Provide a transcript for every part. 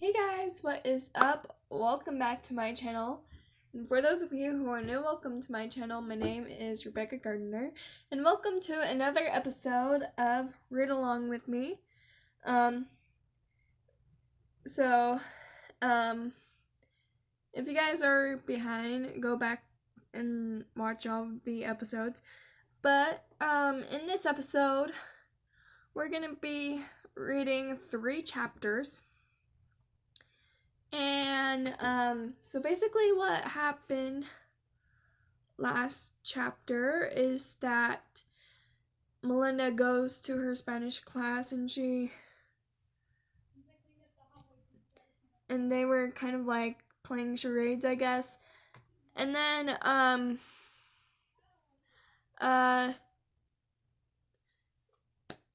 Hey guys, what is up? Welcome back to my channel. And for those of you who are new, welcome to my channel. My name is Rebecca Gardner, and welcome to another episode of Read Along with Me. So, if you guys are behind, go back and watch all of the episodes. But, in this episode, we're gonna be reading 3 chapters. And so basically what happened last chapter is that Melinda goes to her Spanish class and they were kind of like playing charades, I guess. And then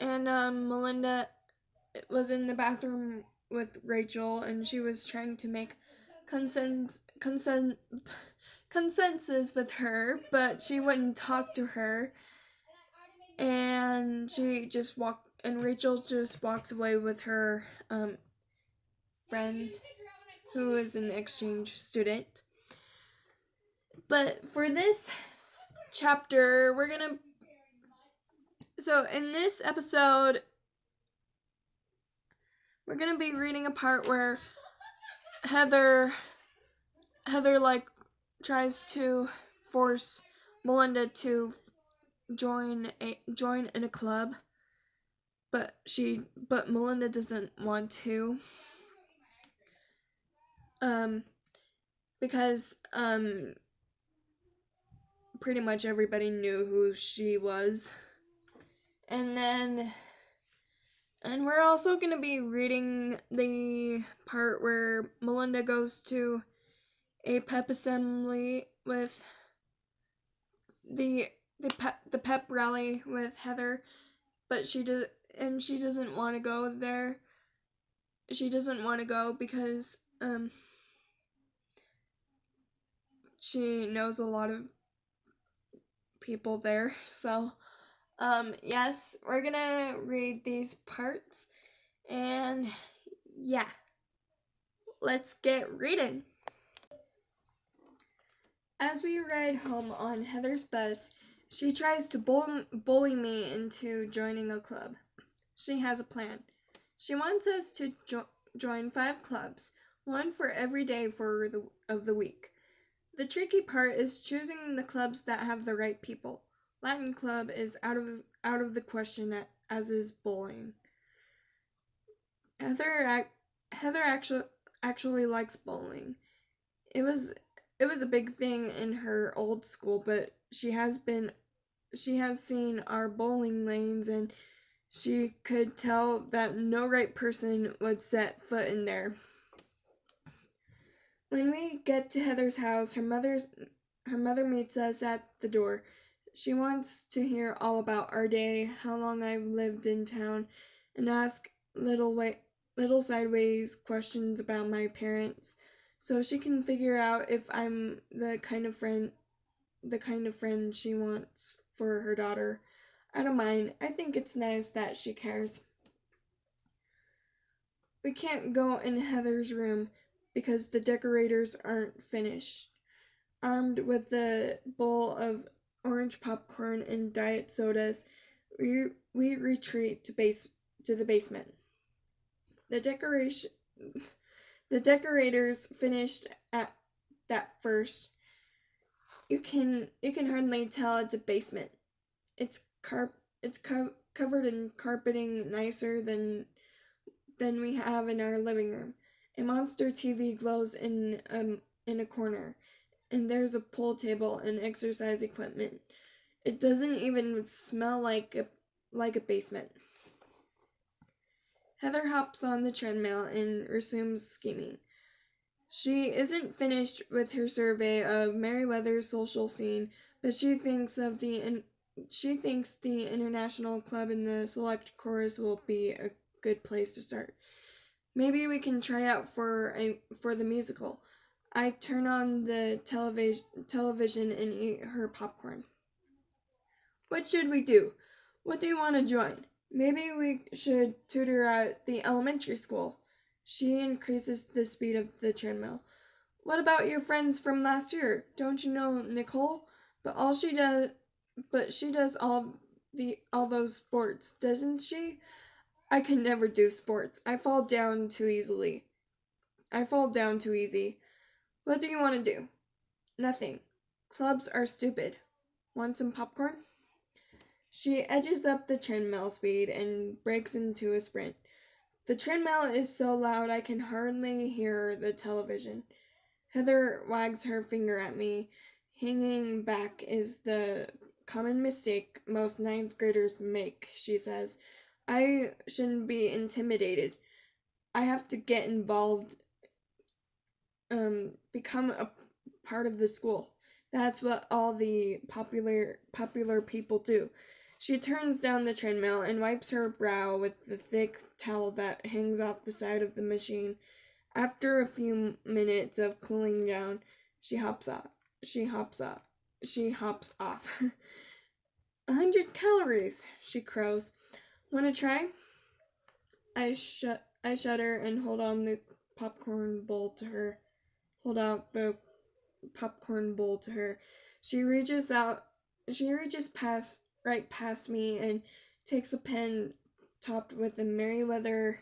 Melinda was in the bathroom with Rachel, and she was trying to make consensus with her, but she wouldn't talk to her, and Rachel just walks away with her friend who is an exchange student. But for this chapter, in this episode, we're gonna be reading a part where Heather tries to force Melinda to join in a club, but Melinda doesn't want to, because pretty much everybody knew who she was. And we're also going to be reading the part where Melinda goes to a pep assembly with the pep rally with Heather, but she doesn't want to go there. She doesn't want to go because she knows a lot of people there. So yes, we're gonna read these parts, and yeah, let's get reading. As we ride home on Heather's bus, she tries to bully me into joining a club. She has a plan. She wants us to join 5 clubs, one for every day of the week. The tricky part is choosing the clubs that have the right people. Latin club is out of the question, as is bowling. Heather actually likes bowling. It was a big thing in her old school, but she has seen our bowling lanes, and she could tell that no right person would set foot in there. When we get to Heather's house, her mother meets us at the door. She wants to hear all about our day, how long I've lived in town, and ask little sideways questions about my parents, so she can figure out if I'm the kind of friend she wants for her daughter. I don't mind. I think it's nice that she cares. We can't go in Heather's room because the decorators aren't finished. Armed with a bowl of orange popcorn and diet sodas, we retreat to the basement. The decorators finished at that first. You can hardly tell it's a basement. It's covered in carpeting nicer than we have in our living room. A monster TV glows in a corner, and there's a pool table and exercise equipment. It doesn't even smell like a basement. Heather hops on the treadmill and resumes scheming. She isn't finished with her survey of Merriweather's social scene, but she thinks the international club in the select chorus will be a good place to start. Maybe we can try out for the musical. I turn on the television and eat her popcorn. What should we do? What do you want to join? Maybe we should tutor at the elementary school. She increases the speed of the treadmill. What about your friends from last year? Don't you know Nicole? But all she does but she does all those sports, doesn't she? I can never do sports. I fall down too easily. I fall down too easy. What do you want to do? Nothing. Clubs are stupid. Want some popcorn? She edges up the treadmill speed and breaks into a sprint. The treadmill is so loud I can hardly hear the television. Heather wags her finger at me. Hanging back is the common mistake most ninth graders make, she says. I shouldn't be intimidated. I have to get involved, become a part of the school. That's what all the popular people do. She turns down the treadmill and wipes her brow with the thick towel that hangs off the side of the machine. After a few minutes of cooling down, she hops off. She hops off. She hops off. 100 calories, she crows. Wanna try? I shudder and hold on the popcorn bowl to her. Hold out the popcorn bowl to her. She reaches past right past me and takes a pen topped with a Merryweather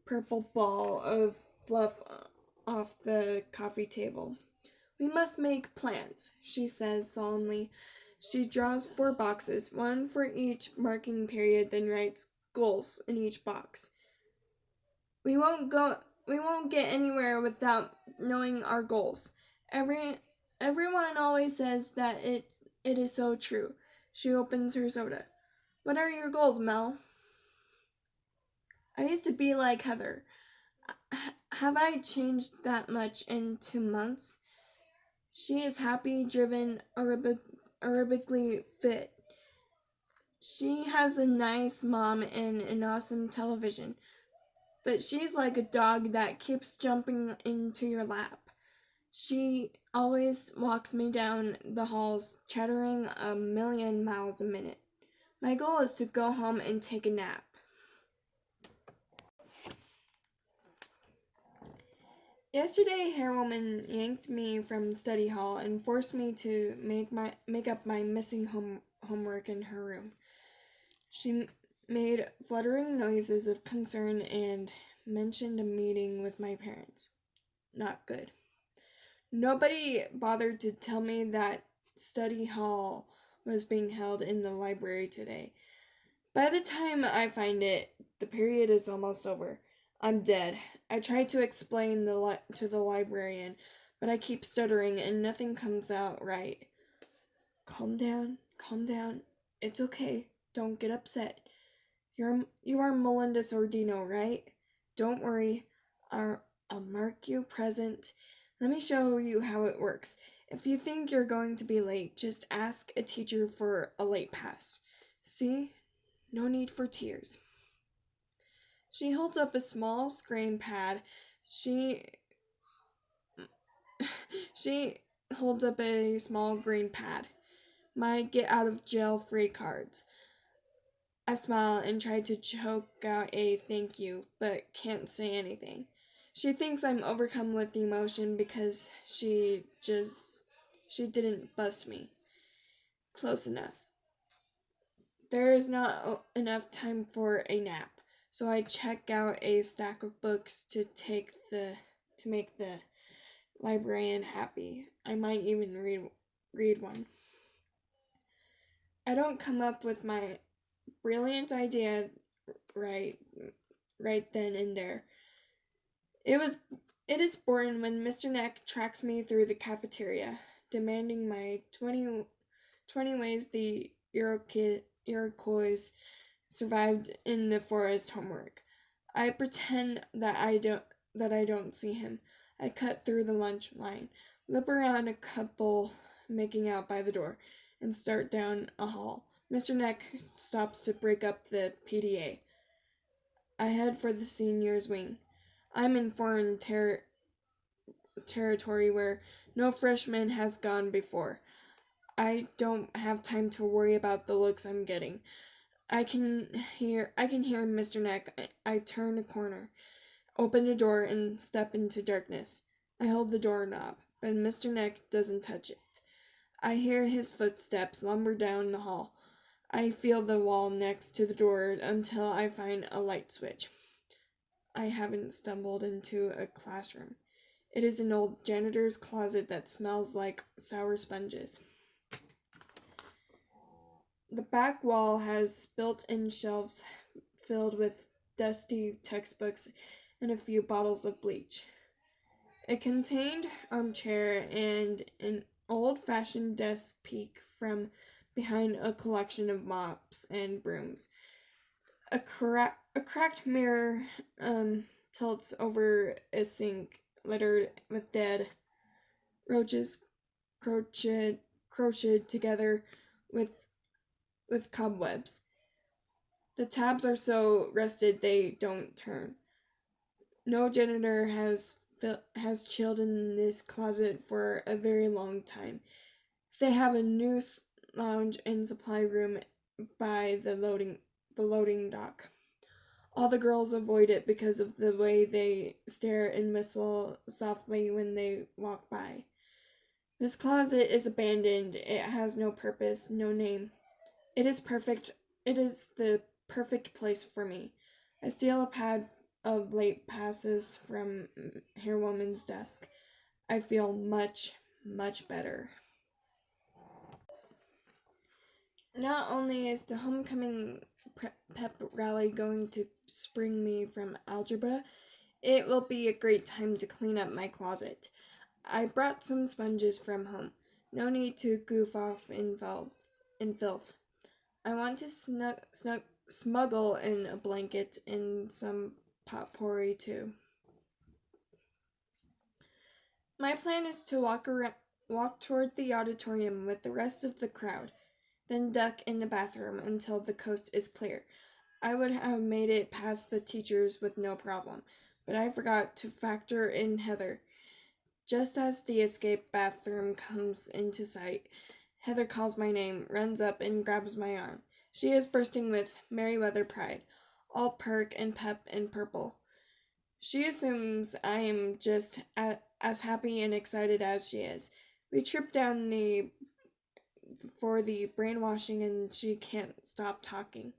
purple ball of fluff off the coffee table. We must make plans, she says solemnly. She draws 4 boxes, one for each marking period, then writes goals in each box. We won't get anywhere without knowing our goals. Everyone always says that it is so true. She opens her soda. What are your goals, Mel? I used to be like Heather. Have I changed that much in 2 months? She is happy, driven, aerobically fit. She has a nice mom and an awesome television. But she's like a dog that keeps jumping into your lap. She always walks me down the halls, chattering a million miles a minute. My goal is to go home and take a nap. Yesterday, Hairwoman yanked me from study hall and forced me to make up my missing homework in her room. She made fluttering noises of concern and mentioned a meeting with my parents. Not good. Nobody bothered to tell me that study hall was being held in the library today. By the time I find it, the period is almost over. I'm dead. I try to explain to the librarian, but I keep stuttering and nothing comes out right. Calm down. It's okay. Don't get upset. You are Melinda Sordino, right? Don't worry. I'll mark you present. Let me show you how it works. If you think you're going to be late, just ask a teacher for a late pass. See? No need for tears. She holds up a small screen pad. She holds up a small green pad. My get out of jail free cards. I smile and try to choke out a thank you, but can't say anything. She thinks I'm overcome with emotion because she didn't bust me. Close enough. There is not enough time for a nap, so I check out a stack of books to make the librarian happy. I might even read one. I don't come up with my brilliant idea right then and there. It is born when Mr. Neck tracks me through the cafeteria, demanding my 20 ways the Iroquois survived in the forest homework. I pretend that I don't see him. I cut through the lunch line, loop around a couple making out by the door, and start down a hall. Mr. Neck stops to break up the PDA. I head for the seniors' wing. I'm in foreign territory where no freshman has gone before. I don't have time to worry about the looks I'm getting. I can hear Mr. Neck. I turn a corner. open the door, and step into darkness. I hold the doorknob, but Mr. Nick doesn't touch it. I hear his footsteps lumber down the hall. I feel the wall next to the door until I find a light switch. I haven't stumbled into a classroom. It is an old janitor's closet that smells like sour sponges. The back wall has built-in shelves filled with dusty textbooks and a few bottles of bleach. A contained armchair and an old-fashioned desk peek from behind a collection of mops and brooms. A cracked mirror tilts over a sink littered with dead roaches crocheted together with cobwebs. The tabs are so rusted they don't turn. No janitor has chilled in this closet for a very long time. They have a new lounge and supply room by the loading dock. All the girls avoid it because of the way they stare and whistle softly when they walk by. This closet is abandoned. It has no purpose, no name. It is perfect. It is the perfect place for me. I steal a pad of late passes from Hairwoman's desk. I feel much, much better. Not only is the homecoming pep rally going to spring me from algebra, it will be a great time to clean up my closet. I brought some sponges from home. No need to goof off in filth. I want to smuggle in a blanket and some potpourri too. My plan is to walk toward the auditorium with the rest of the crowd, then duck in the bathroom until the coast is clear. I would have made it past the teachers with no problem, but I forgot to factor in Heather. Just as the escape bathroom comes into sight, Heather calls my name, runs up, and grabs my arm. She is bursting with Merryweather pride, all perk and pep and purple. She assumes I am just as happy and excited as she is. We trip down for the brainwashing and she can't stop talking.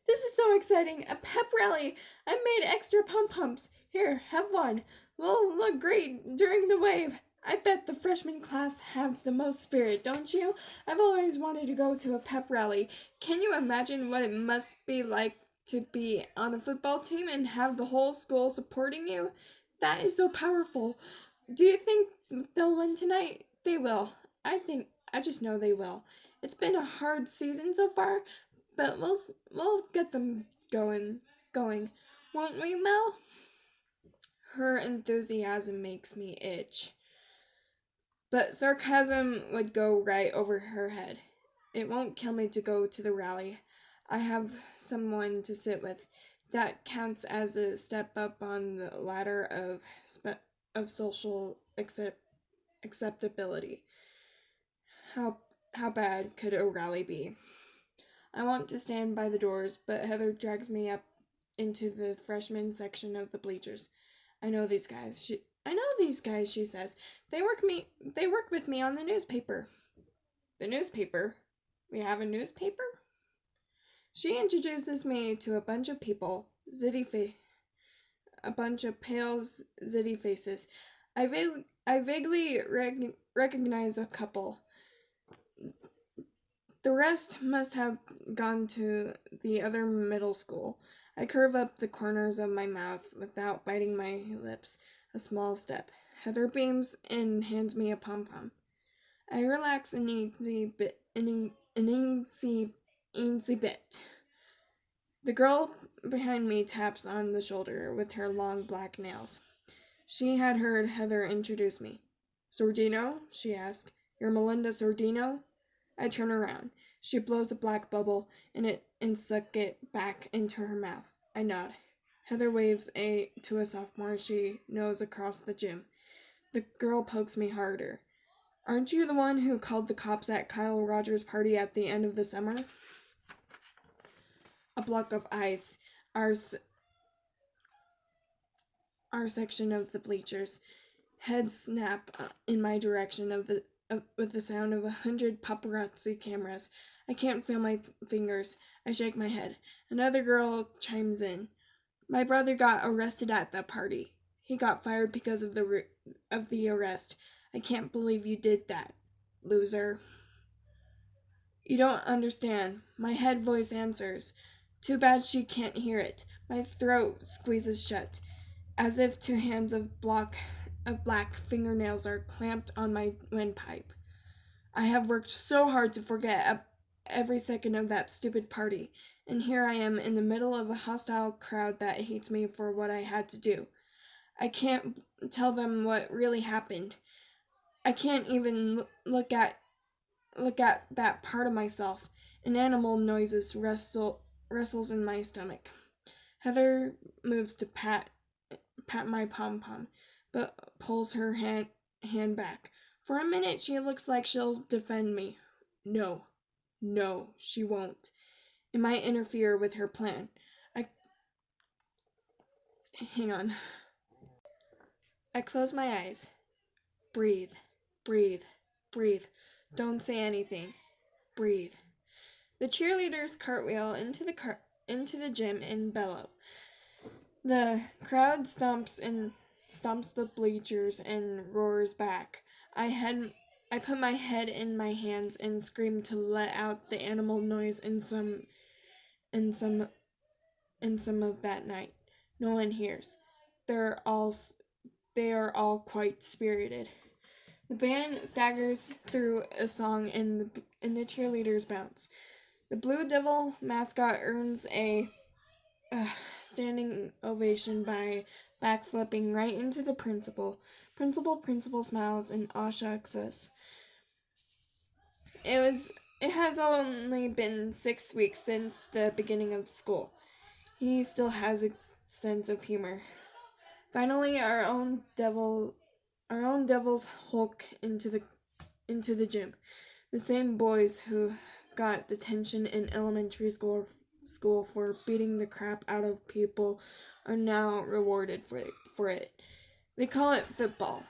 This is so exciting! A pep rally! I made extra pom-poms. Here, have one. We'll look great during the wave. I bet the freshman class have the most spirit, don't you? I've always wanted to go to a pep rally. Can you imagine what it must be like to be on a football team and have the whole school supporting you? That is so powerful. Do you think they'll win tonight? They will. I just know they will. It's been a hard season so far, but we'll get them going, won't we, Mel? Her enthusiasm makes me itch. But sarcasm would go right over her head. It won't kill me to go to the rally. I have someone to sit with. That counts as a step up on the ladder of social acceptability. How bad could a rally be? I want to stand by the doors, but Heather drags me up into the freshman section of the bleachers. I know these guys, she says. They work with me on the newspaper. The newspaper? We have a newspaper? She introduces me to a bunch of people, a bunch of pale, zitty faces. I vaguely recognize a couple. The rest must have gone to the other middle school. I curve up the corners of my mouth without biting my lips. A small step. Heather beams and hands me a pom-pom. I relax an easy bit. The girl behind me taps on the shoulder with her long black nails. She had heard Heather introduce me. Sordino? She asked. You're Melinda Sordino? I turn around. She blows a black bubble and suck it back into her mouth. I nod. Heather waves to a sophomore she knows across the gym. The girl pokes me harder. Aren't you the one who called the cops at Kyle Rogers' party at the end of the summer? A block of ice. our section of the bleachers. Heads snap in my direction with the sound of 100 paparazzi cameras. I can't feel my fingers. I shake my head. Another girl chimes in. My brother got arrested at that party. He got fired because of the arrest. I can't believe you did that, loser. You don't understand. My head voice answers. Too bad she can't hear it. My throat squeezes shut, as if two hands of black fingernails are clamped on my windpipe. I have worked so hard to forget every second of that stupid party, and here I am in the middle of a hostile crowd that hates me for what I had to do. I can't tell them what really happened. I can't even look at that part of myself. An animal noises wrestles in my stomach. Heather moves to pat my pom pom, but pulls her hand back. For a minute, she looks like she'll defend me. No, she won't. It might interfere with her plan. Hang on. I close my eyes. Breathe, breathe, breathe. Don't say anything. Breathe. The cheerleaders cartwheel into the gym and bellow. The crowd stomps the bleachers and roars back. I put my head in my hands and scream to let out the animal noise in some of that night. No one hears. They are all quite spirited. The band staggers through a song and the cheerleaders bounce. The Blue Devil mascot earns a standing ovation by backflipping right into the principal. Principal smiles and aw shucks us. It has only been 6 weeks since the beginning of school. He still has a sense of humor. Finally, our own devils hulk into the gym. The same boys who got detention in elementary school for beating the crap out of people are now rewarded for it. They call it football.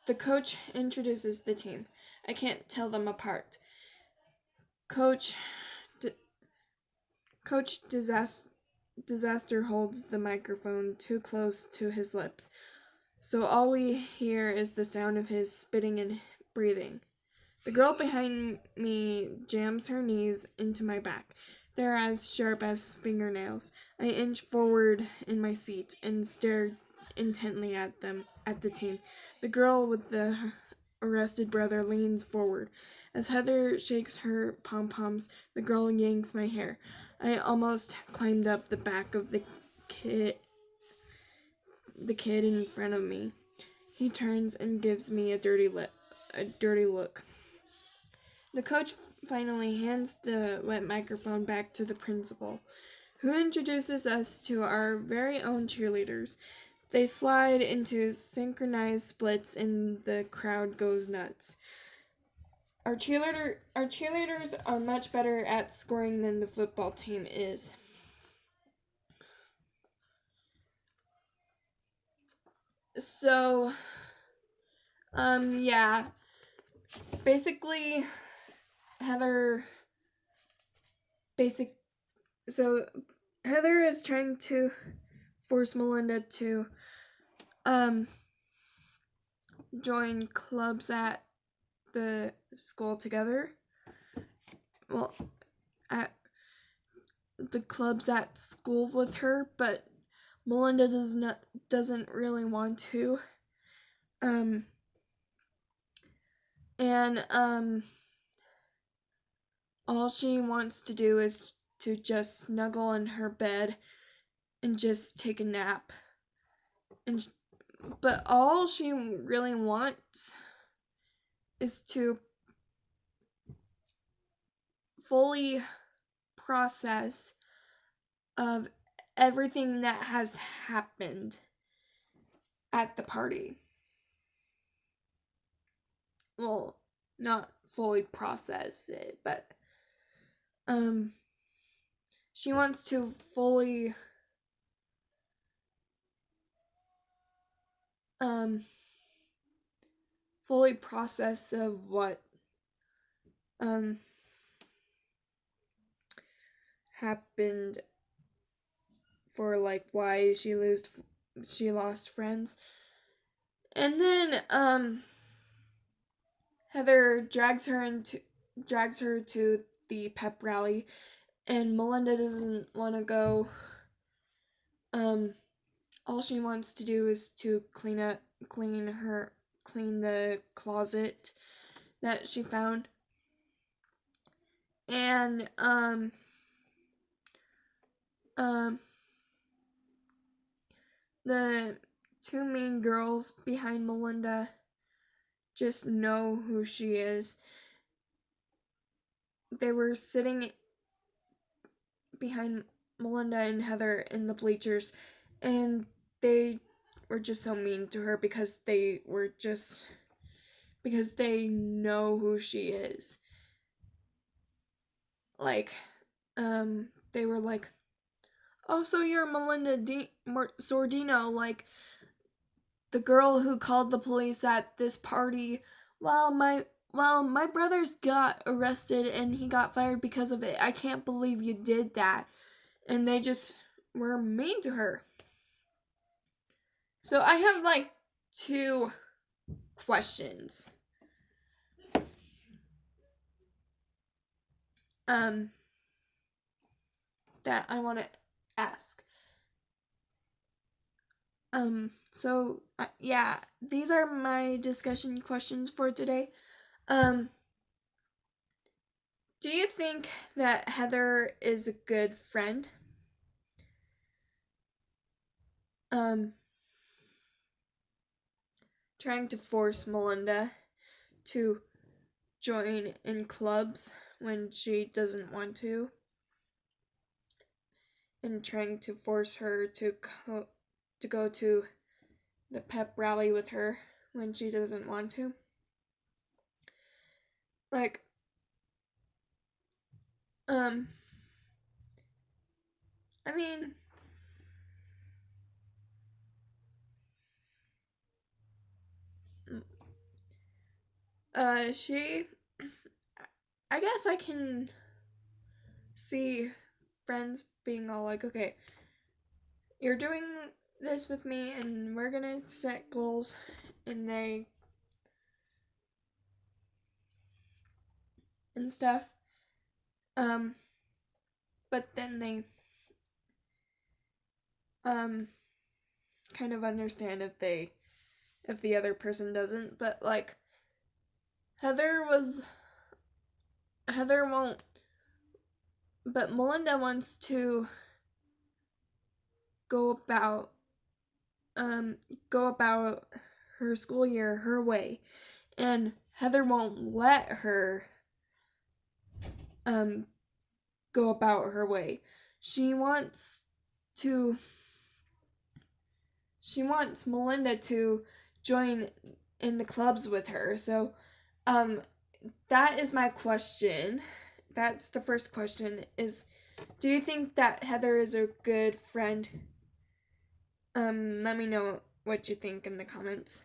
The coach introduces the team. I can't tell them apart. Coach Disaster holds the microphone too close to his lips, so all we hear is the sound of his spitting and breathing. The girl behind me jams her knees into my back. They're as sharp as fingernails. I inch forward in my seat and stare intently at the team. The girl with the arrested brother leans forward. As Heather shakes her pom-poms, the girl yanks my hair. I almost climbed up the back of the kid in front of me. He turns and gives me a dirty look. The coach finally hands the wet microphone back to the principal, who introduces us to our very own cheerleaders. They slide into synchronized splits and the crowd goes nuts. Our cheerleaders are much better at scoring than the football team is. So, yeah. Basically, Heather Heather is trying to force Melinda to join clubs at the school together. Well, at the clubs at school with her, but Melinda doesn't really want to. All she wants to do is to just snuggle in her bed and just take a nap. But all she really wants is to fully process of everything that has happened at the party. Well, not fully process it, but she wants to fully um fully process of what um happened for like why she lost friends. And then Heather drags her to the pep rally, and Melinda doesn't want to go. All she wants to do is to clean the closet that she found. And um the two main girls behind Melinda just know who she is. They were sitting behind Melinda and Heather in the bleachers, and they were just so mean to her because they know who she is. Like, they were like, "Oh, so you're Melinda Sordino, like the girl who called the police at this party. My brother's got arrested and he got fired because of it. I can't believe you did that." And they just were mean to her. So I have like 2 questions. That I want to ask. Yeah, these are my discussion questions for today. Do you think that Heather is a good friend? Trying to force Melinda to join in clubs when she doesn't want to, and trying to force her to go to the pep rally with her when she doesn't want to. Like, I mean, I guess I can see friends being all like, okay, you're doing this with me and we're gonna set goals, and and stuff. But then they kind of understand if the other person doesn't. But like Heather won't, but Melinda wants to go about her school year her way, and Heather won't let her go about her way. She wants Melinda to join in the clubs with her. So that is my question. That's the first question, is do you think that Heather is a good friend? Let me know what you think in the comments.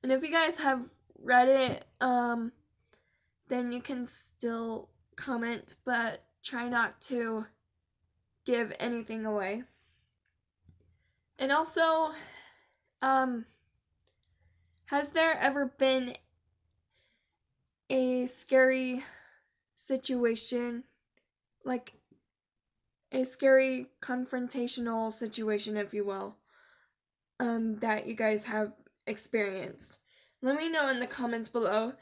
And if you guys have read it, then you can still comment, but try not to give anything away. And also, has there ever been a scary situation, like a scary confrontational situation, if you will, that you guys have experienced? Let me know in the comments below.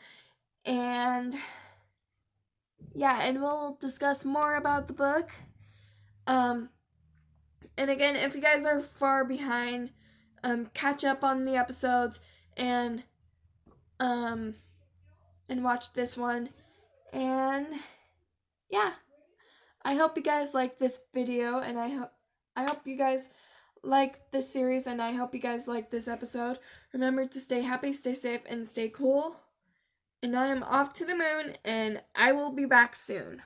And yeah, and we'll discuss more about the book. And again, if you guys are far behind, catch up on the episodes and watch this one. And yeah, I hope you guys like this video, and I hope you guys like this series, and I hope you guys like this episode. Remember to stay happy, stay safe, and stay cool. And I am off to the moon, and I will be back soon.